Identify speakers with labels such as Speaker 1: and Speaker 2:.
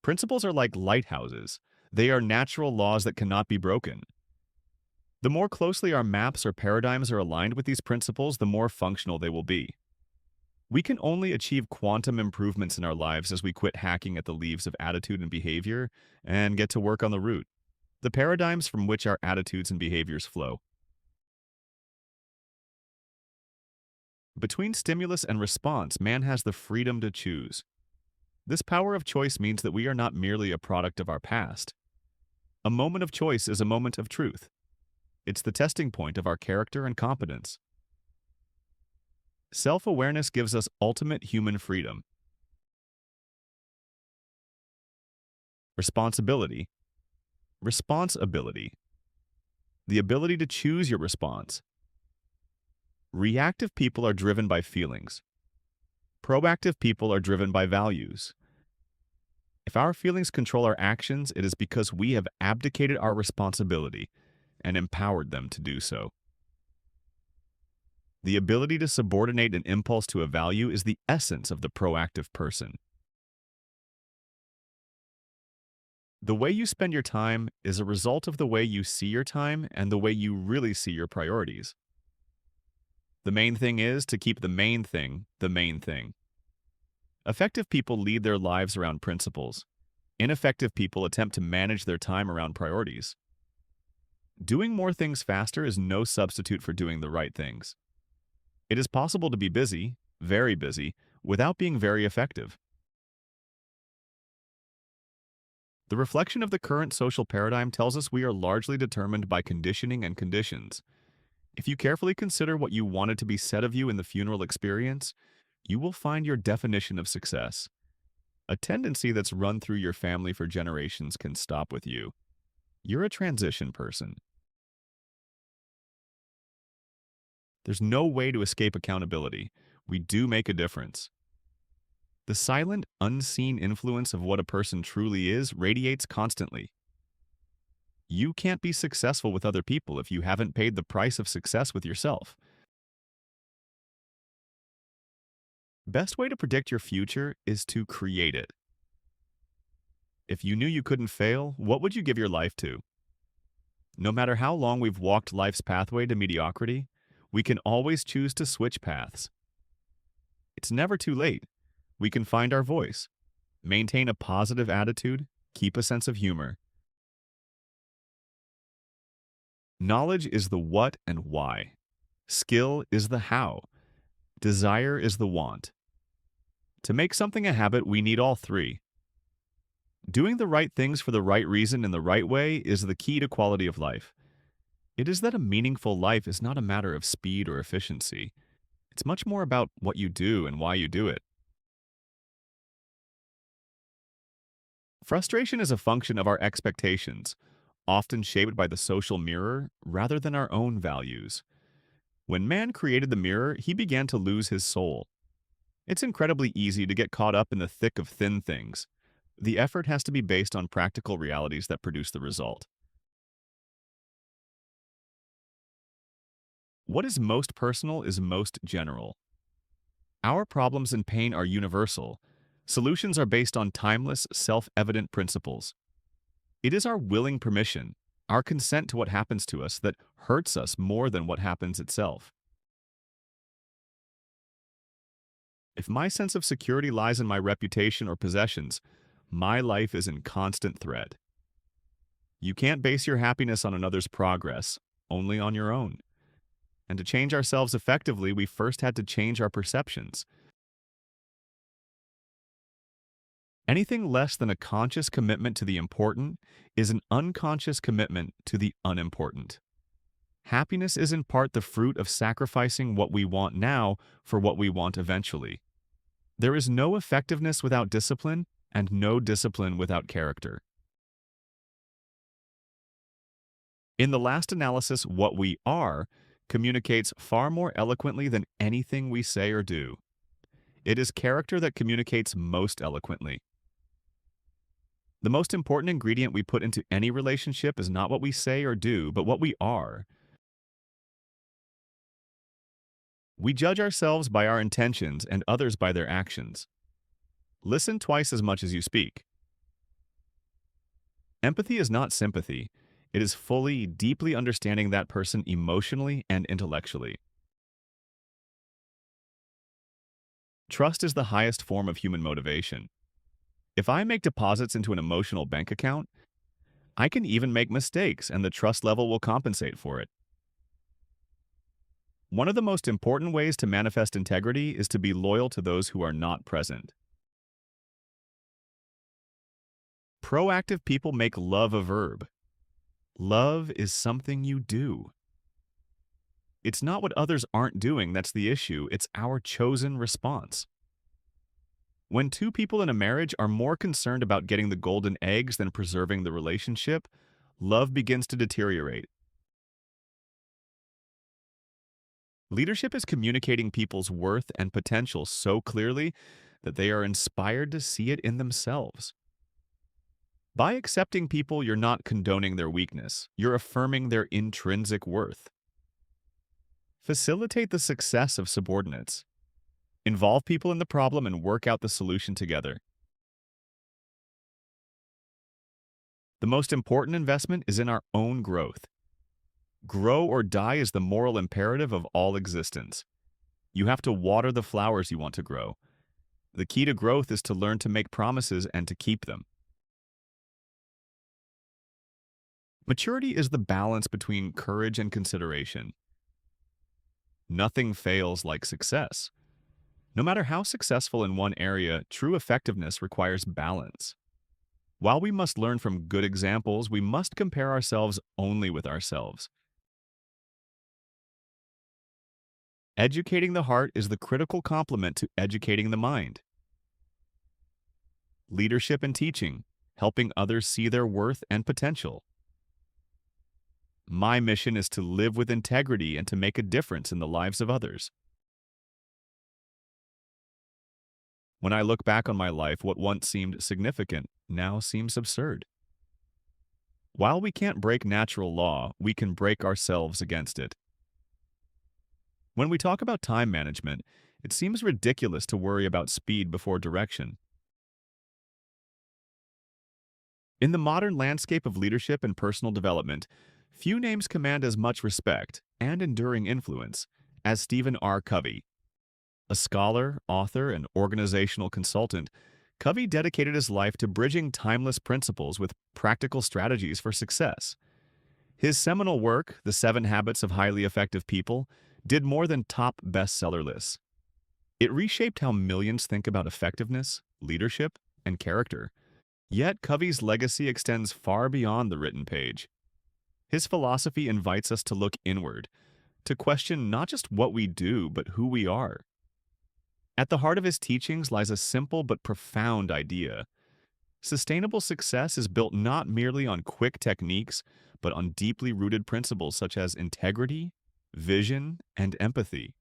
Speaker 1: Principles are like lighthouses. They are natural laws that cannot be broken. The more closely our maps or paradigms are aligned with these principles, the more functional they will be. We can only achieve quantum improvements in our lives as we quit hacking at the leaves of attitude and behavior and get to work on the root, the paradigms from which our attitudes and behaviors flow. Between stimulus and response, man has the freedom to choose. This power of choice means that we are not merely a product of our past. A moment of choice is a moment of truth. It's the testing point of our character and competence. Self-awareness gives us ultimate human freedom. Responsibility. Responsibility. The ability to choose your response. Reactive people are driven by feelings. Proactive people are driven by values. If our feelings control our actions, it is because we have abdicated our responsibility and empowered them to do so. The ability to subordinate an impulse to a value is the essence of the proactive person. The way you spend your time is a result of the way you see your time and the way you really see your priorities. The main thing is to keep the main thing the main thing. Effective people lead their lives around principles. Ineffective people attempt to manage their time around priorities. Doing more things faster is no substitute for doing the right things. It is possible to be busy, very busy, without being very effective. The reflection of the current social paradigm tells us we are largely determined by conditioning and conditions. If you carefully consider what you wanted to be said of you in the funeral experience, you will find your definition of success. A tendency that's run through your family for generations can stop with you. You're a transition person. There's no way to escape accountability. We do make a difference. The silent, unseen influence of what a person truly is radiates constantly. You can't be successful with other people if you haven't paid the price of success with yourself. Best way to predict your future is to create it. If you knew you couldn't fail, what would you give your life to? No matter how long we've walked life's pathway to mediocrity, we can always choose to switch paths. It's never too late. We can find our voice, maintain a positive attitude, keep a sense of humor. Knowledge is the what and why. Skill is the how. Desire is the want. To make something a habit, we need all three. Doing the right things for the right reason in the right way is the key to quality of life. It is that a meaningful life is not a matter of speed or efficiency. It's much more about what you do and why you do it. Frustration is a function of our expectations, often shaped by the social mirror rather than our own values. When man created the mirror, he began to lose his soul. It's incredibly easy to get caught up in the thick of thin things. The effort has to be based on practical realities that produce the result. What is most personal is most general. Our problems and pain are universal. Solutions are based on timeless, self-evident principles. It is our willing permission, our consent to what happens to us, that hurts us more than what happens itself. If my sense of security lies in my reputation or possessions, my life is in constant threat. You can't base your happiness on another's progress, only on your own. And to change ourselves effectively, we first had to change our perceptions. Anything less than a conscious commitment to the important is an unconscious commitment to the unimportant. Happiness is in part the fruit of sacrificing what we want now for what we want eventually. There is no effectiveness without discipline and no discipline without character. In the last analysis, what we are communicates far more eloquently than anything we say or do. It is character that communicates most eloquently. The most important ingredient we put into any relationship is not what we say or do, but what we are. We judge ourselves by our intentions and others by their actions. Listen twice as much as you speak. Empathy is not sympathy. It is fully, deeply understanding that person emotionally and intellectually. Trust is the highest form of human motivation. If I make deposits into an emotional bank account, I can even make mistakes and the trust level will compensate for it. One of the most important ways to manifest integrity is to be loyal to those who are not present. Proactive people make love a verb. Love is something you do. It's not what others aren't doing that's the issue, it's our chosen response. When two people in a marriage are more concerned about getting the golden eggs than preserving the relationship, love begins to deteriorate. Leadership is communicating people's worth and potential so clearly that they are inspired to see it in themselves. By accepting people, you're not condoning their weakness, you're affirming their intrinsic worth. Facilitate the success of subordinates. Involve people in the problem and work out the solution together. The most important investment is in our own growth. Grow or die is the moral imperative of all existence. You have to water the flowers you want to grow. The key to growth is to learn to make promises and to keep them. Maturity is the balance between courage and consideration. Nothing fails like success. No matter how successful in one area, true effectiveness requires balance. While we must learn from good examples, we must compare ourselves only with ourselves. Educating the heart is the critical complement to educating the mind. Leadership and teaching, helping others see their worth and potential. My mission is to live with integrity and to make a difference in the lives of others. When I look back on my life, what once seemed significant now seems absurd. While we can't break natural law, we can break ourselves against it. When we talk about time management, it seems ridiculous to worry about speed before direction. In the modern landscape of leadership and personal development, few names command as much respect and enduring influence as Stephen Covey. A scholar, author, and organizational consultant, Covey dedicated his life to bridging timeless principles with practical strategies for success. His seminal work, The 7 Habits of Highly Effective People, did more than top bestseller lists. It reshaped how millions think about effectiveness, leadership, and character. Yet Covey's legacy extends far beyond the written page. His philosophy invites us to look inward, to question not just what we do, but who we are. At the heart of his teachings lies a simple but profound idea. Sustainable success is built not merely on quick techniques, but on deeply rooted principles such as integrity, vision, and empathy.